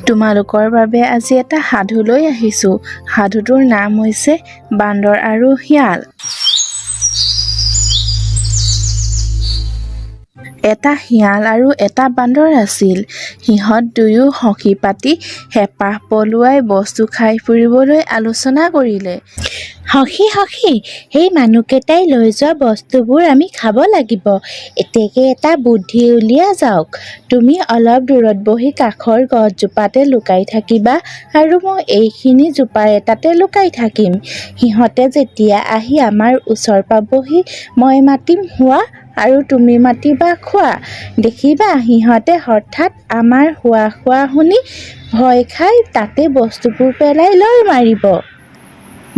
তোমালোকৰ বাবে আজি এটা সাধু লৈ আহিছোঁ। সাধুটোৰ নাম হৈছে বান্দৰ আৰু শিয়াল। এটা শিয়াল আৰু এটা বান্দৰ আছিল। সিহঁত দুয়ো সখি পাতি হেপাহ পলুৱাই বস্তু খাই ফুৰিবলৈ আলোচনা কৰিলে। সখী সেই মানুহকেইটাই লৈ যোৱা বস্তুবোৰ আমি খাব লাগিব। এতেকে এটা বুদ্ধি উলিয়া যাওক। তুমি অলপ দূৰত বহি কাষৰ গছজোপাতে লুকাই থাকিবা আৰু মই এইখিনি জোপাৰ এটাতে লুকাই থাকিম। সিহঁতে যেতিয়া আহি আমাৰ ওচৰ পাবহি মই মাতিম হোৱা আৰু তুমি মাতিবা খোৱা। দেখিবা সিহঁতে হঠাৎ আমাৰ হোৱা শুনি ভয় খাই তাতে বস্তুবোৰ পেলাই লৰ মাৰিব।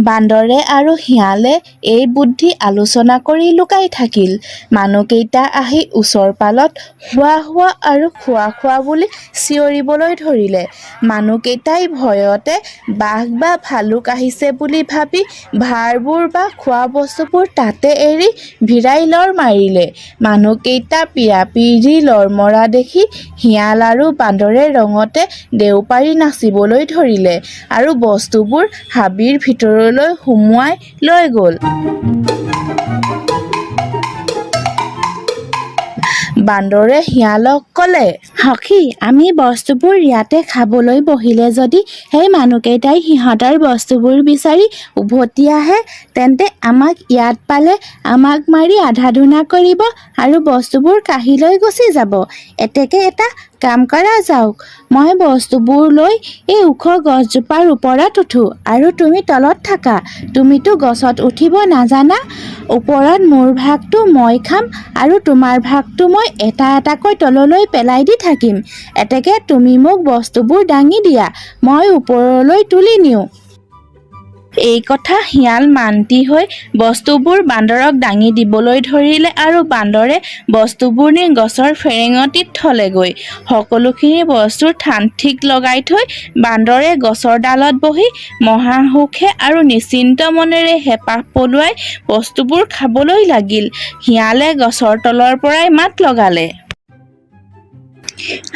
বান্দৰে আৰু শিয়ালে এই বুদ্ধি আলোচনা কৰি লুকাই থাকিল। মানুহকেইটা আহি ওচৰ পালত হোৱা আৰু খোৱা বুলি চিঞৰিবলৈ ধৰিলে। মানুহকেইটাই ভয়তে বাঘ বা ভালুক আহিছে বুলি ভাবি ভাৰবোৰ বা খোৱা বস্তুবোৰ তাতে এৰি ভিৰাই লৰ মাৰিলে। মানুহকেইটা পীৰা-পীৰি লৰ মৰা দেখি শিয়াল আৰু বান্দৰে ৰঙতে দেউপাৰি নাচিবলৈ ধৰিলে আৰু বস্তুবোৰ হাবিৰ ভিতৰলৈ সুমুৱাই লৈ গ'ল। বান্দৰে শিয়ালক ক'লে, সখী আমি বস্তুবোৰ ইয়াতে খাবলৈ বহিলে যদি সেই মানুহকেইটাই সিহঁতৰ বস্তুবোৰ বিচাৰি উভতি আহে তেন্তে আমাক ইয়াত পালে আমাক মাৰি আধাধুনা কৰিব আৰু বস্তুবোৰ কাঢ়ি লৈ গুচি যাব। এতেকে এটা কাম কৰা যাওক, মই বস্তুবোৰ লৈ এই ওখ গছজোপাৰ ওপৰত উঠো আৰু তুমি তলত থাকা। তুমিতো গছত উঠিব নাজানা। ওপৰত মোৰ ভাগটো মই খাম আৰু তোমাৰ ভাগটো মই এটাকৈ তললৈ পেলাই দি থাকিম। এতেকে তুমি মোক বস্তুবোৰ দাঙি দিয়া, মই ওপৰলৈ তুলি নিওঁ। এই কথা শিয়াল মান্তি হৈ বস্তুবোৰ বান্দৰক দাঙি দিবলৈ ধৰিলে আৰু বান্দৰে বস্তুবোৰ নি গছৰ ফেৰেঙটিত থলেগৈ। সকলোখিনি বস্তু ঠান ঠিক লগাই থৈ বান্দৰে গছৰ ডালত বহি মহা সুখে আৰু নিশ্চিন্ত মনেৰে হেপাহ পলুৱাই বস্তুবোৰ খাবলৈ লাগিল। শিয়ালে গছৰ তলৰ পৰাই মাত লগালে,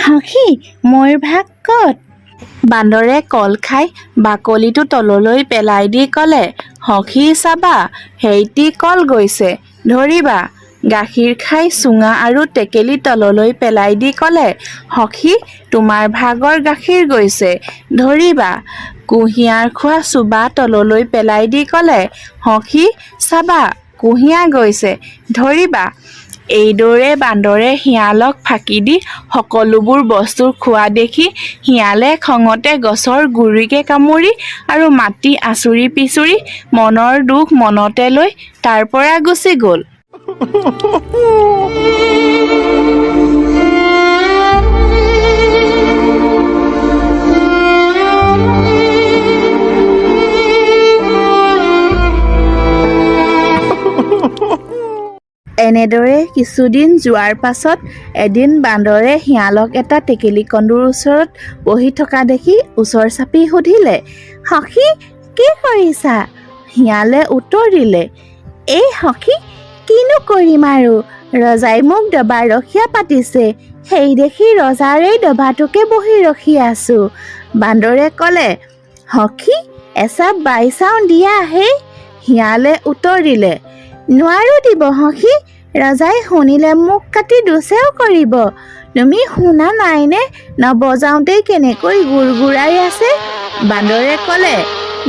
সখী মোৰ ভাগ ক'ত? বান্দৰে কল খাই বাকলিটো তললৈ পেলাই দি ক'লে, সখী চাবা হেইটি কল গৈছে, ধৰিবা। গাখীৰ খাই চুঙা আৰু টেকেলি তললৈ পেলাই দি ক'লে, সখী তোমাৰ ভাগৰ গাখীৰ গৈছে, ধৰিবা। কুঁহিয়াৰ খোৱা চোবা তললৈ পেলাই দি ক'লে, সখী চাবা কুঁহিয়াৰ গৈছে, ধৰিবা। এইদৰে বান্দৰে শিয়ালক ফাঁকি দি সকলোবোৰ বস্তু খোৱা দেখি শিয়ালে খঙতে গছৰ গুৰিকে কামুৰি আৰু মাটি আচুৰি পিচুৰি মনৰ দুখ মনতে লৈ তাৰ পৰা গুচি গ'ল। এনেদৰে কিছুদিন যোৱাৰ পাছত এদিন বান্দৰে শিয়ালক এটা টেকেলি কন্দুৰ ওচৰত বহি থকা দেখি ওচৰ চাপি সুধিলে, সখী কি কৰিছা? শিয়ালে উত্তৰ দিলে, এই সখী কিনো কৰিম আৰু, ৰজাই মোক দবা ৰখীয়া পাতিছে, সেই দেখি ৰজাৰ এই দবাটোকে বহি ৰখি আছো। বান্দৰে ক'লে, সখী এচাপ বাই চাওঁ দিয়া হে। শিয়ালে উত্তৰ দিলে, নোৱাৰো দিব সখী, ৰজাই শুনিলে মোক কাটি দুচেও কৰিব। তুমি শুনা নাইনে নবজাওঁতেই কেনেকৈ গুৰগুৰাই আছে? বান্দৰে ক'লে,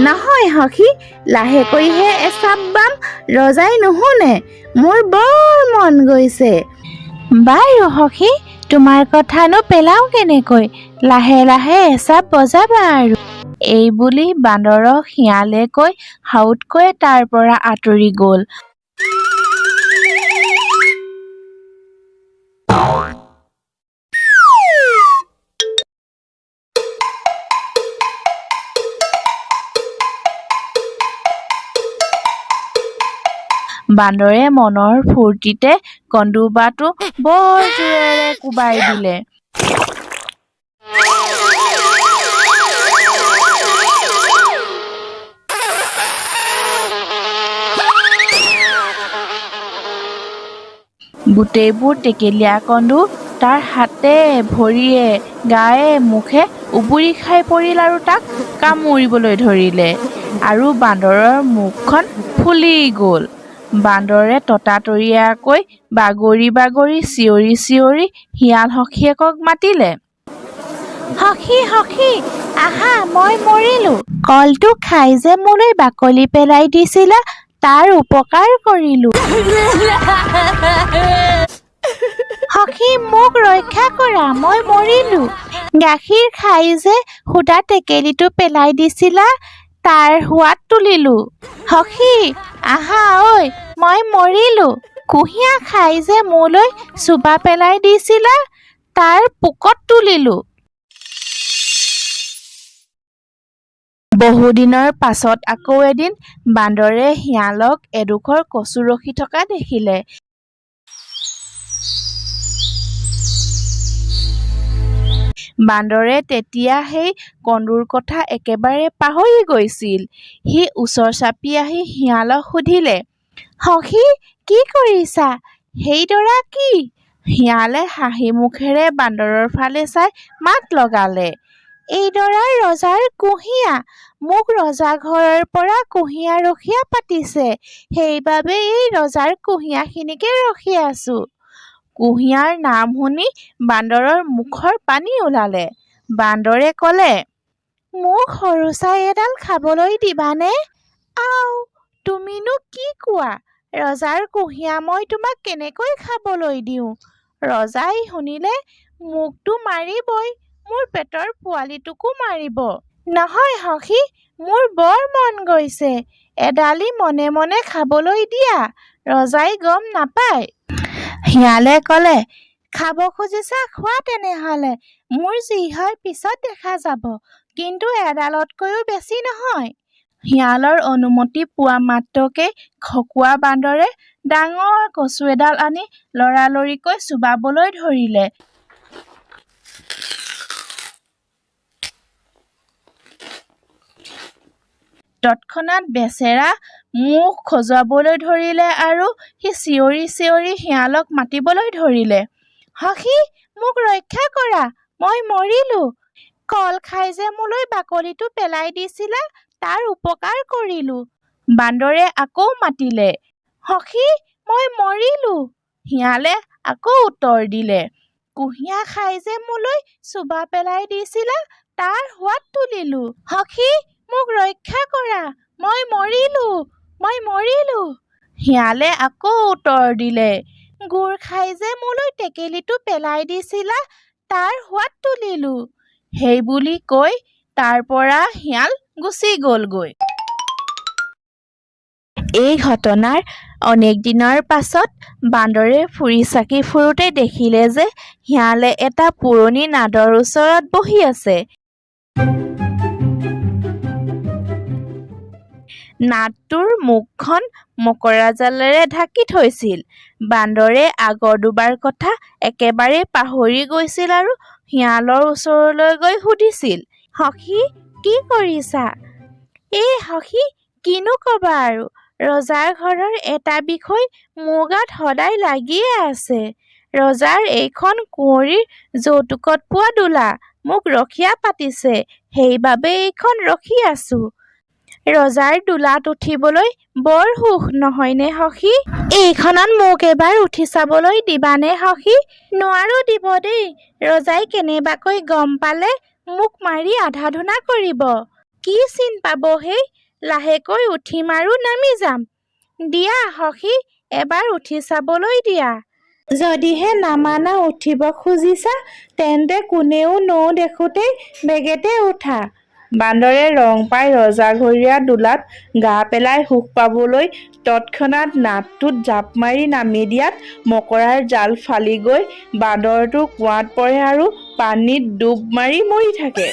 নহয় সখী লাহেকৈহে এচাপ বাম, ৰজাই নুশুনে, মোৰ বৰ মন গৈছে। বাৰু সখী তোমাৰ কথানো পেলাওঁ কেনেকৈ, লাহে লাহে এচাপ বজাবা আৰু। এই বুলি বান্দৰক শিয়ালে কৈ সাউতকৈ তাৰ পৰা আঁতৰি গ'ল। বান্দৰে মনৰ ফূৰ্তিতে কন্দুবাটো বৰ জোৰেৰে কোবাই দিলে। গোটেইবোৰ টেকেলীয়া কন্দু তাৰ হাতে ভৰিয়ে গায়ে মুখে উবুৰি খাই পৰিল আৰু তাক কামুৰিবলৈ ধৰিলে আৰু বান্দৰৰ মুখখন ফুলি গ'ল। বান্দৰে ততাতৰিয়াকৈ বাগৰি বাগৰি চিঞৰি চিঞৰি শিয়াল সখীয়েকক মাতিলে। সখী সখী আহা, মই মৰিলো। কলটো খাই যে মোলৈ বাকলি পেলাই দিছিলা, তাৰ উপকাৰ কৰিলো। সখী মোক ৰক্ষা কৰা, মই মৰিলো। গাখীৰ খাই যে সুদা টেকেলিটো পেলাই দিছিলা, তাৰ সোৱাদ তুলিলো। সখী আহা ঐ, মই মৰিলো। কুঁহিয়া খাই যে মোলৈ চোবা পেলাই দিছিলা, তাৰ পোকত তুলিলো। বহুদিনৰ পাছত আকৌ এদিন বান্দৰে শিয়ালক এডোখৰ কচু ৰখি থকা দেখিলে। বান্দৰে তেতিয়া সেই কন্দুৰ কথা একেবাৰে পাহৰি গৈছিল। সি ওচৰ চাপি আহি শিয়ালক সুধিলে, সখী কি কৰিছা? সেইডৰা কি? শিয়ালে হাঁহি মুখেৰে বান্দৰৰ ফালে চাই মাত লগালে, এইডৰা ৰজাৰ কুঁহিয়া। মোক ৰজা ঘৰৰ পৰা কুঁহিয়া ৰখীয়া পাতিছে, সেইবাবে এই ৰজাৰ কুঁহিয়াখিনিকে ৰখি আছো। কুঁহিয়াৰ নাম শুনি বান্দৰৰ মুখৰ পানী ওলালে। বান্দৰে ক'লে, মোক সৰু চাই এডাল খাবলৈ দিবানে? আও, তুমিনো কি কোৱা? ৰজাৰ কুঁহিয়া মই তোমাক কেনেকৈ খাবলৈ দিওঁ? ৰজাই শুনিলে মোকতো মাৰিবই, মোৰ পেটৰ পোৱালিটোকো মাৰিব। নহয় সখী, মোৰ বৰ মন গৈছে, এডালি মনে মনে খাবলৈ দিয়া, ৰজাই গম নাপায়। শিয়ালে ক'লে, খাব খুজিছা খোৱা তেনেহ'লে, মোৰ যি হয় পিছত দেখা যাব, কিন্তু এডালতকৈও বেছি নহয়। শিয়ালৰ অনুমতি পোৱা মাত্ৰকে খকুৱা বান্দৰে ডাঙৰ কচু এডাল আনি লৰালৰিকৈ চোবাবলৈ ধৰিলে। তৎক্ষণাৎ বেচেৰা মুখ খজুৱাবলৈ ধৰিলে আৰু সি চিঞৰি চিঞৰি শিয়ালক মাতিবলৈ ধৰিলে, সখী মোক ৰক্ষা কৰা, মই মৰিলো। কল খাই যে মোলৈ বাকলিটো পেলাই দিছিলা, তাৰ উপকাৰ কৰিলো। বান্দৰে আকৌ মাতিলে, সখী মই মৰিলো। শিয়ালে আকৌ উত্তৰ দিলে, কুঁহিয়া খাই যে মোলৈ চোবা পেলাই দিছিলা, তাৰ সোৱাদ তুলিলো। সখী মোক ৰক্ষা কৰা, মই মৰিলো, মই মৰিলো। শিয়ালে আকৌ উত্তৰ দিলে, গুৰ খাই যে মোলৈ টেকেলিটো পেলাই দিছিলা, তাৰ সোৱাদ তুলিলো। সেইবুলি কৈ তাৰ পৰা শিয়াল গুচি গ'লগৈ। এই ঘটনাৰ অনেক দিনৰ পাছত বান্দৰে ফুৰি চাকি ফুৰোতে দেখিলে যে শিয়ালে এটা পুৰণি নাদৰ ওচৰত বহি আছে। নাদটোৰ মুখখন মকৰা জালেৰে ঢাকি থৈছিল। বান্দৰে আগৰ দুবাৰ কথা একেবাৰে পাহৰি গৈছিল আৰু শিয়ালৰ ওচৰলৈ গৈ সুধিছিল, সখী কি কৰিছা? এই সখী কিনো ক'বা আৰু, ৰজাৰ ঘৰৰ এটা বিষয় মোৰ গাত সদায় লাগিয়ে আছে। ৰজাৰ এইখন কুঁৱৰীৰ যৌতুকত পোৱা দোলা, মোক ৰখীয়া পাতিছে, সেইবাবে এইখন ৰখি আছো। ৰজাৰ দোলাত উঠিবলৈ বৰ সুখ নহয়নে সখী? এইখনত মোক এবাৰ উঠি চাবলৈ দিবানে সখী? নোৱাৰো দিব দেই, ৰজাই কেনেবাকৈ গম পালে মোক মাৰি আধাধুনা কৰিব। কি চিন পাব হেই, লাহেকৈ উঠিম আৰু নামি যাম। দিয়া সখী, এবাৰ উঠি চাবলৈ দিয়া। যদিহে নামানা উঠিব খুজিছা, তেন্তে কোনেও দেখোঁতেই বেগেতে উঠা। বান্দৰে ৰং পাই ৰজাঘৰীয়া দোলাত গা পেলাই সুখ পাবলৈ তৎক্ষণাৎ নাদটোত জাপ মাৰি নামি দিয়াত মকৰাৰ জাল ফালি গৈ বান্দৰটো কুঁৱাত পৰে আৰু পানীত ডুব মাৰি মৰি থাকে।